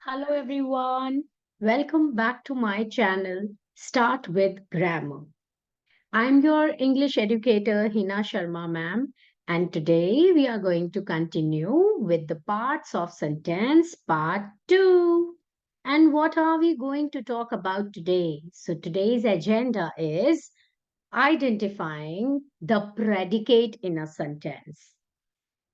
Hello everyone. Welcome back to my channel Start with Grammar. I'm your English educator Heena Sharma ma'am, and today we are going to continue with the parts of sentence part 2. And what are we going to talk about today? So today's agenda is identifying the predicate in a sentence.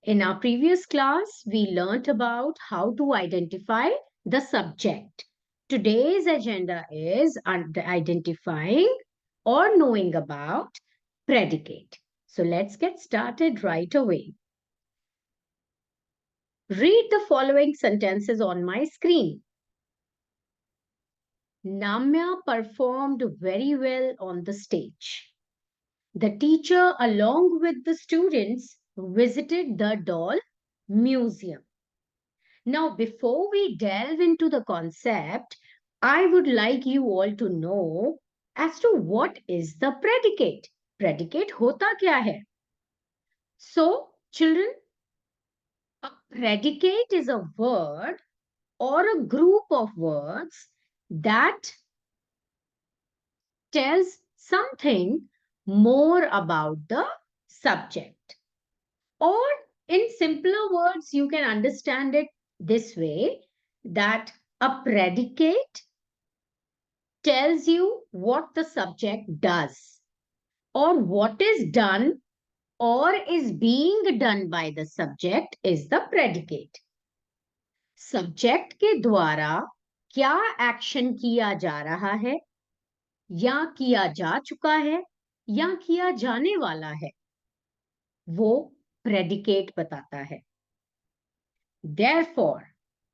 In our previous class, we learnt about how to identify the subject. Today's agenda is identifying or knowing about predicate. So let's get started right away. Read the following sentences on my screen. Namya performed very well on the stage. The teacher, along with the students, visited the doll museum. Now, before we delve into the concept, I would like you all to know as to what is the predicate. Predicate hota kya hai? So, children, a predicate is a word or a group of words that tells something more about the subject. Or in simpler words, you can understand it this way that a predicate tells you what the subject does or what is done or is being done by the subject is the predicate. Subject के द्वारा क्या action किया जा रहा है या किया जा चुका है या किया जाने वाला है वो predicate बताता है. Therefore,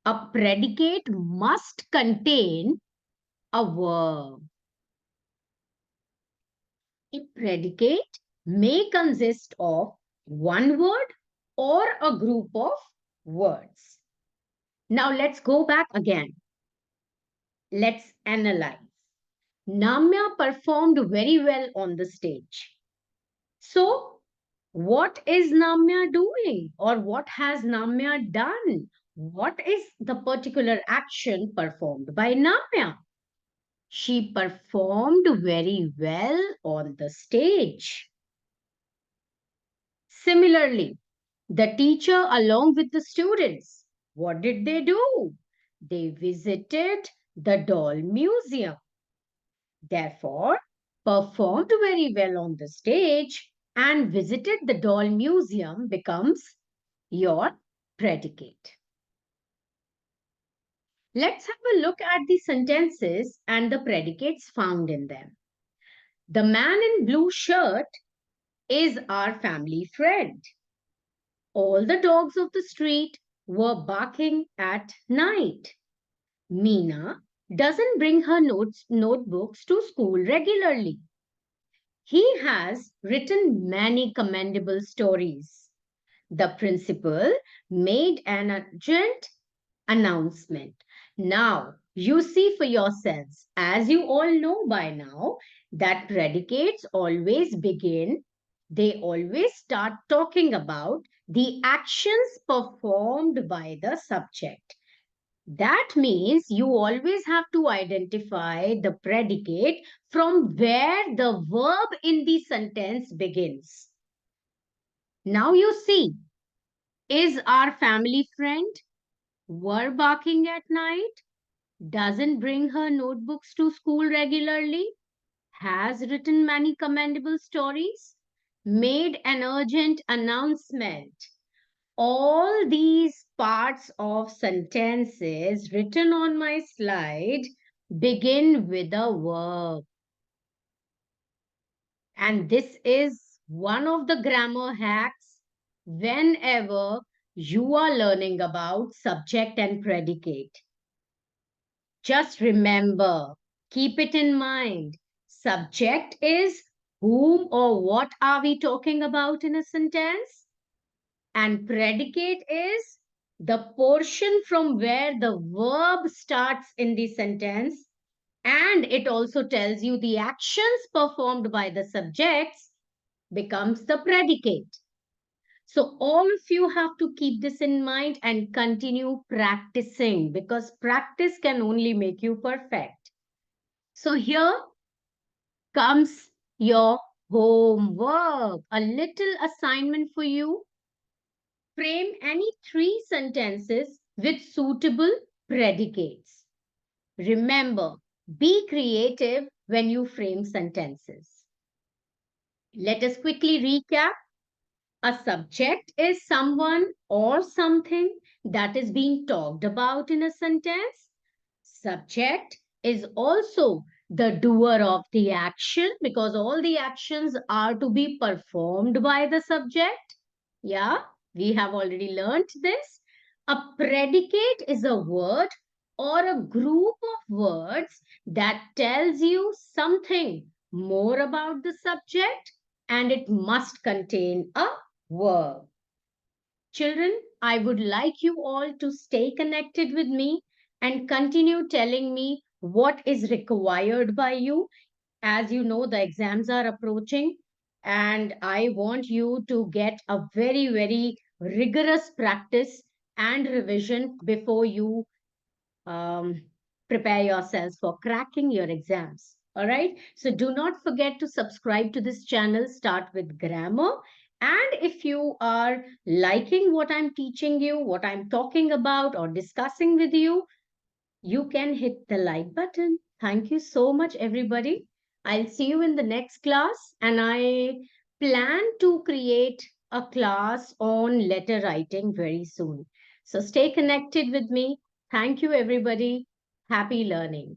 a predicate must contain a verb. A predicate may consist of one word or a group of words. Now let's go back again. Let's analyze. Namya performed very well on the stage. So, what is Namya doing or what has Namya done? What is the particular action performed by Namya? She performed very well on the stage. Similarly, the teacher along with the students, what did they do? They visited the doll museum. Therefore, performed very well on the stage and visited the doll museum becomes your predicate. Let's have a look at the sentences and the predicates found in them. The man in blue shirt is our family friend. All the dogs of the street were barking at night. Meena doesn't bring her notebooks to school regularly. He has written many commendable stories. The principal made an urgent announcement. Now, you see for yourselves, as you all know by now, that predicates always begin, they always start talking about the actions performed by the subject. That means you always have to identify the predicate from where the verb in the sentence begins. Now you see, is our family friend were barking at night, doesn't bring her notebooks to school regularly, has written many commendable stories, made an urgent announcement. All these parts of sentences written on my slide begin with a verb. And this is one of the grammar hacks whenever you are learning about subject and predicate. Just remember, keep it in mind. Subject is whom or what are we talking about in a sentence? And predicate is the portion from where the verb starts in the sentence. And it also tells you the actions performed by the subjects becomes the predicate. So all of you have to keep this in mind and continue practicing, because practice can only make you perfect. So here comes your homework, a little assignment for you. Frame any three sentences with suitable predicates. Remember, be creative when you frame sentences. Let us quickly recap. A subject is someone or something that is being talked about in a sentence. Subject is also the doer of the action, because all the actions are to be performed by the subject. Yeah, we have already learnt this. A predicate is a word or a group of words that tells you something more about the subject, and it must contain a verb. Children, I would like you all to stay connected with me and continue telling me what is required by you. As you know, the exams are approaching, and I want you to get a very, very rigorous practice and revision before you um, prepare yourselves for cracking your exams. All right. So do not forget to subscribe to this channel. Start with grammar. And if you are liking what I'm teaching you, what I'm talking about or discussing with you can hit the like button. Thank you so much, everybody. I'll see you in the next class, and I plan to create a class on letter writing very soon. So stay connected with me. Thank you, everybody. Happy learning.